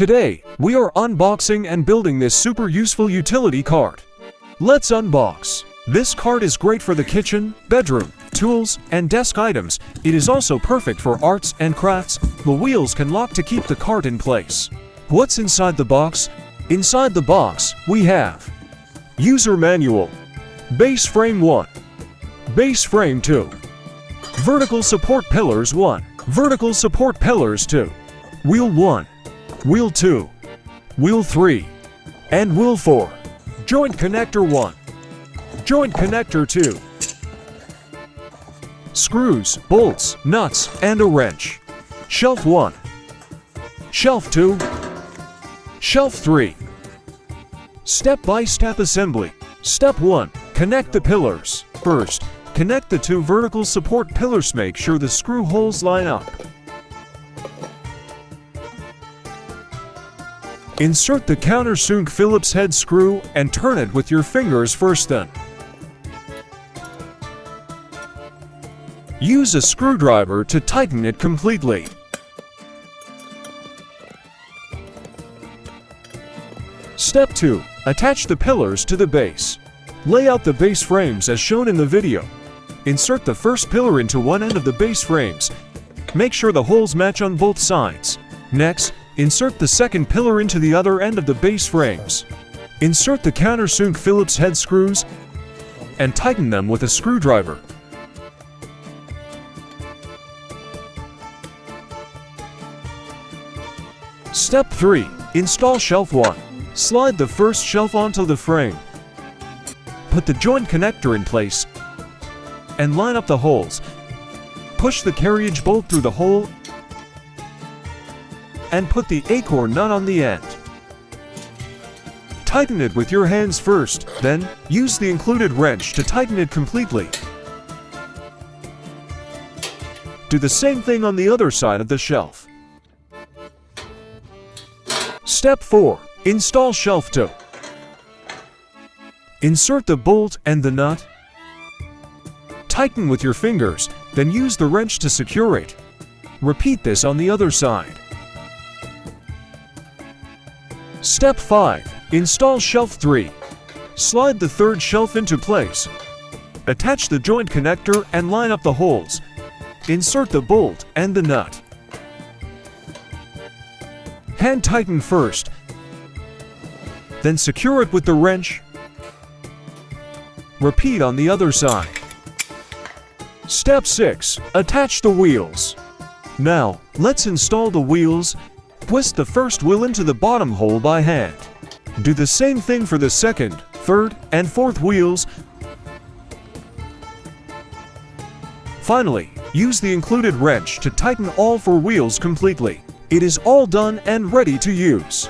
Today, we are unboxing and building this super useful utility cart. Let's unbox. This cart is great for the kitchen, bedroom, tools, and desk items. It is also perfect for arts and crafts. The wheels can lock to keep the cart in place. What's inside the box? Inside the box, we have User Manual, Base Frame 1, Base Frame 2, Vertical Support Pillars 1, Vertical Support Pillars 2, Wheel 1, Wheel 2, Wheel 3, and Wheel 4, Joint Connector 1, Joint Connector 2, Screws, bolts, nuts, and a wrench. Shelf 1, Shelf 2, Shelf 3. Step-by-step assembly. Step 1. Connect the pillars. First, connect the two vertical support pillars. Make sure the screw holes line up. Insert the countersunk Phillips head screw and turn it with your fingers first, then use a screwdriver to tighten it completely. Step 2. Attach the pillars to the base. Lay out the base frames as shown in the video. Insert the first pillar into one end of the base frames. Make sure the holes match on both sides. Next, insert the second pillar into the other end of the base frames. Insert the countersunk Phillips head screws and tighten them with a screwdriver. Step 3. Install Shelf 1. Slide the first shelf onto the frame. Put the joint connector in place and line up the holes. Push the carriage bolt through the hole and put the acorn nut on the end. Tighten it with your hands first, then use the included wrench to tighten it completely. Do the same thing on the other side of the shelf. Step 4. Install Shelf 2. Insert the bolt and the nut. Tighten with your fingers, then use the wrench to secure it. Repeat this on the other side. Step 5. Install Shelf 3. Slide the third shelf into place. Attach the joint connector and line up the holes. Insert the bolt and the nut. Hand tighten first, then secure it with the wrench. Repeat on the other side. Step 6. Attach the wheels. Now, let's install the wheels. Twist the first wheel into the bottom hole by hand. Do the same thing for the second, third, and fourth wheels. Finally, use the included wrench to tighten all 4 wheels completely. It is all done and ready to use.